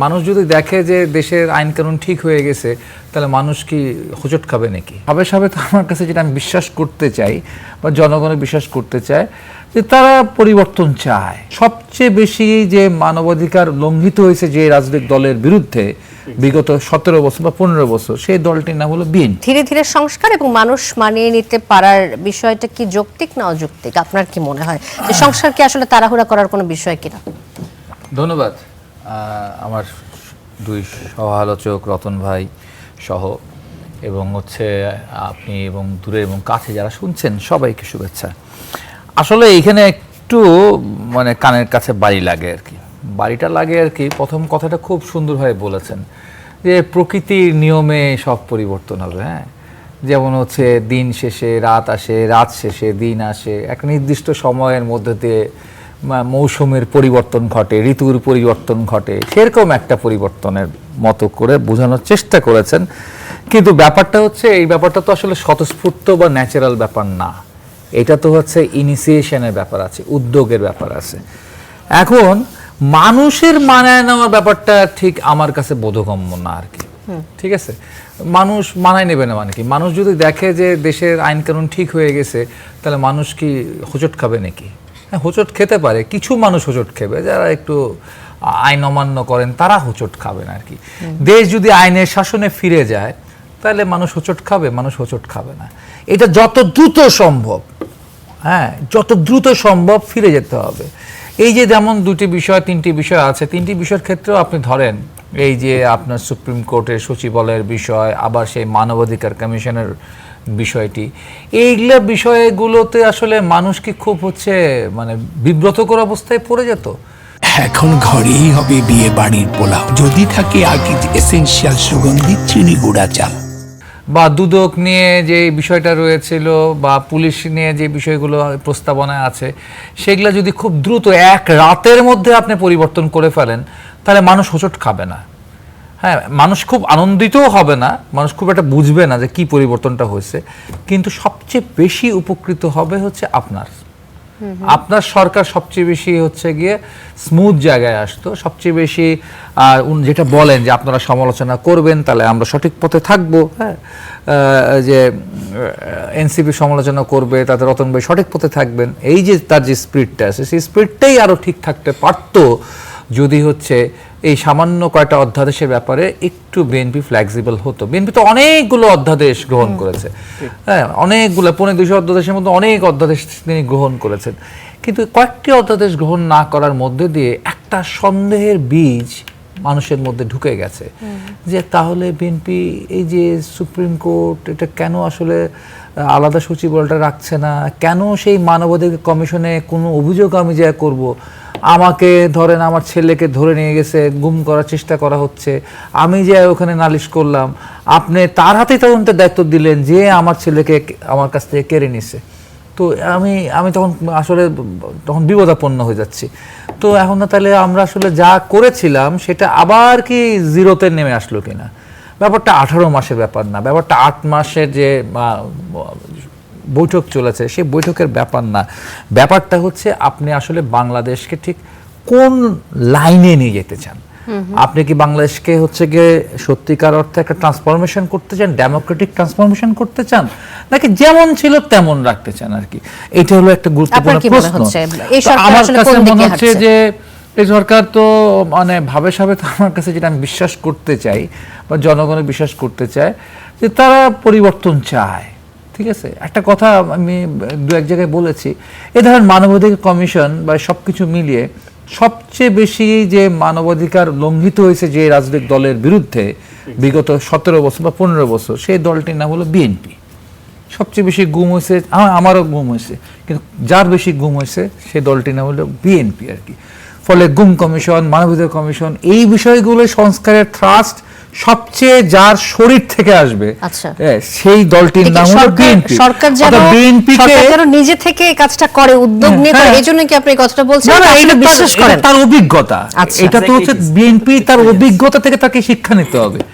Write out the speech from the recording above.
মানুষ যদি দেখে যে দেশের আইন কানুন ঠিক হয়ে গেছে তাহলে মানুষ কি হোঁচট খাবে নাকি? হবে সাবে তো আমার কাছে যেটা আমি বিশ্বাস করতে চাই বা জনগণের বিশ্বাস করতে চায় যে তারা পরিবর্তন চায়। সবচেয়ে বেশি যে মানবাধিকার লঙ্ঘিত হয়েছে যে রাজনৈতিক দলের বিরুদ্ধে বিগত 17 বছর বা 15 বছর, সেই দলটির নাম হলো বিএনপি। ধীরে ধীরে সংস্কার এবং মানুষ মানিয়ে নিতে পারার বিষয়টা কি যৌক্তিক না অযৌক্তিক? আপনার কি মনে হয় যে সংস্কার কি আসলে তাড়াহুড়া করার কোনো বিষয় কিনা? ধন্যবাদ। আমার দুই সহ আলোচক রতন ভাই সহ এবং আপনি এবং দূরে এবং কাছে যারা শুনছেন সবাইকে শুভেচ্ছা। আসলে এইখানে একটু কানের কাছে বাড়ি লাগে আর কি, বাড়িটা লাগে আর কি। প্রথম কথাটা খুব সুন্দরভাবে বলেছেন যে প্রকৃতির নিয়মে সব পরিবর্তন হবে। হ্যাঁ, যেমন দিন শেষে রাত আসে, রাত শেষে দিন আসে, একটা নির্দিষ্ট সময়ের মধ্যে দিয়ে মৌসুমের পরিবর্তন ঘটে, ঋতুর পরিবর্তন ঘটে, সেরকম একটা পরিবর্তনের মতো করে বোঝানোর চেষ্টা করেছেন। কিন্তু ব্যাপারটা এই ব্যাপারটা তো আসলে স্বতঃস্ফূর্ত বা ন্যাচারাল ব্যাপার না। এটা তো ইনিশিয়েশনের ব্যাপার আছে, উদ্যোগের ব্যাপার আছে। এখন মানুষের মানায় নেওয়ার ব্যাপারটা ঠিক আমার কাছে বোধগম্য না আর কি। ঠিক আছে, মানুষ মানায় নেবে না মানে কি? মানুষ যদি দেখে যে দেশের আইন কানুন ঠিক হয়ে গেছে তাহলে মানুষ কি হোঁচট খাবে নাকি? হ্যাঁ, হোঁচট খেতে পারে, কিছু মানুষ হোঁচট খেবে, যারা একটু আইন অমান্য করেন তারা হোঁচট খাবেন আর কি। দেশ যদি আইনের শাসনে ফিরে যায় তাহলে মানুষ হোঁচট খাবে? মানুষ হোঁচট খাবে না। এটা যত দ্রুত সম্ভব, হ্যাঁ, যত দ্রুত সম্ভব ফিরে যেতে হবে। এই যে যেমন দুটি বিষয়, তিনটি বিষয় আছে, তিনটি বিষয়ের ক্ষেত্রেও আপনি ধরেন এই যে আপনার সুপ্রিম কোর্টের সচিবালয়ের বিষয়, আবার সেই মানবাধিকার কমিশনের বিষয়টি, এইগুলো বিষয়গুলোতে আসলে মানুষ কি খুব বিব্রতকর অবস্থায় পড়ে যেত। এখন ঘরেই হবে বিয়ে বাড়ির পোলাও, যদি থাকে আগে এসেনশিয়াল সুগন্ধি চিনি গুঁড়া চাল। বা দুদক নিয়ে যে বিষয়টা রয়েছিল বা পুলিশ নিয়ে যে বিষয়গুলো প্রস্তাবনায় আছে, সেগুলো যদি খুব দ্রুত এক রাতের মধ্যে আপনি পরিবর্তন করে ফেলেন তাহলে মানুষ হোঁচট খাবে না। হ্যাঁ, মানুষ খুব আনন্দিতও হবে না, মানুষ খুব একটা বুঝবে না যে কি পরিবর্তনটা হয়েছে, কিন্তু সবচেয়ে বেশি উপকৃত হবে আপনার সরকার সবচেয়ে বেশি গিয়ে স্মুথ জায়গায় আসতো, সবচেয়ে বেশি যেটা বলেন যে আপনারা সমালোচনা করবেন তাহলে আমরা সঠিক পথে থাকবো। হ্যাঁ, যে এনসিপি সমালোচনা করবে তাতে রতন ভাই সঠিক পথে থাকবেন, এই যে তার যে স্পিরিটটা আছে সেই স্পিরিটটাই আরো ঠিক থাকতে পারতো যদি এই সামান্য কয়টা অধ্যাদেশের ব্যাপারে একটু বিএনপি ফ্লেক্সিবল হতো। বিএনপি তো অনেকগুলো অধ্যাদেশ গ্রহণ করেছে, হ্যাঁ, অনেকগুলো 250 অধ্যাদেশের মধ্যে অনেক অধ্যাদেশ তিনি গ্রহণ করেছেন, কিন্তু কয়েকটি অধ্যাদেশ গ্রহণ না করার মধ্যে দিয়ে একটা সন্দেহের বীজ মানুষের মধ্যে ঢুকে গেছে যে তাহলে বিএনপি এই যে সুপ্রিম কোর্ট এটা কেন আসলে আলাদা সচিবালয়টা রাখছে না, কেন সেই মানবাধিকার কমিশনে কোনো অভিযোগ আমি যা করব, আমাকে ধরেন আমার ছেলেকে ধরে নিয়ে গেছে, গুম করার চেষ্টা করা হচ্ছে, আমি যে ওখানে নালিশ করলাম, আপনি তার হাতে তদন্তের দায়িত্ব দিলেন যে আমার ছেলেকে আমার কাছ থেকে কেড়ে নিছে। তো আমি তখন বিপদাপন্ন হয়ে যাচ্ছি। তো এখন না তাহলে আমরা আসলে যা করেছিলাম সেটা আবার কি জিরোতে নেমে আসলো কিনা? ব্যাপারটা 18 মাসের ব্যাপার না, ব্যাপারটা 8 মাসের যে বৈঠক চলেছে সেই বৈঠকের ব্যাপার না। ব্যাপারটা আপনি আসলে বাংলাদেশকে ঠিক কোন লাইনে নিয়ে যেতে চান। আপনি কি বাংলাদেশকে গিয়ে সত্যিকার অর্থে একটা ট্রান্সফরমেশন করতে চান, ডেমোক্রেটিক ট্রান্সফরমেশন করতে চান, নাকি যেমন ছিল তেমন রাখতে চান আর কি? এটা হলো একটা গুরুত্বপূর্ণ প্রশ্ন। আমার কাছে মনে হচ্ছে যে এই সরকার তো ভাবে সাবে তো আমার কাছে যেটা আমি বিশ্বাস করতে চাই বা জনগণের বিশ্বাস করতে চায় যে তারা পরিবর্তন চায়। ঠিক আছে, একটা কথা আমি দু এক জায়গায় বলেছি, এ ধরনের মানবাধিকার কমিশন বা সবকিছু মিলিয়ে সবচেয়ে বেশি যে মানবাধিকার লঙ্ঘিত হয়েছে যে রাজনৈতিক দলের বিরুদ্ধে বিগত 17 বছর বা 15 বছর, সেই দলটির নাম হলো বিএনপি। সবচেয়ে বেশি গুম হয়েছে, আমারও গুম হয়েছে, কিন্তু যার বেশি গুম হয়েছে সেই দলটির নাম হলো বিএনপি আর কি। ফলে গুম কমিশন, মানবাধিকার কমিশন, এই বিষয়গুলো সংস্কারের থ্রাস্ট সবচেয়ে যার শরীর থেকে আসবে সেই দলটির নাম হলো বিএনপি। সরকার যেন নিজে থেকে এই কাজটা করে, উদ্যোগ নিয়ে করে, এইজন্য কি আপনি এই কথাটা বলছেন? না, এটা বিশ্বাস করেন, তার অভিজ্ঞতা, এটা তো বিএনপি তার অভিজ্ঞতা থেকে তাকে শিক্ষা নিতে হবে।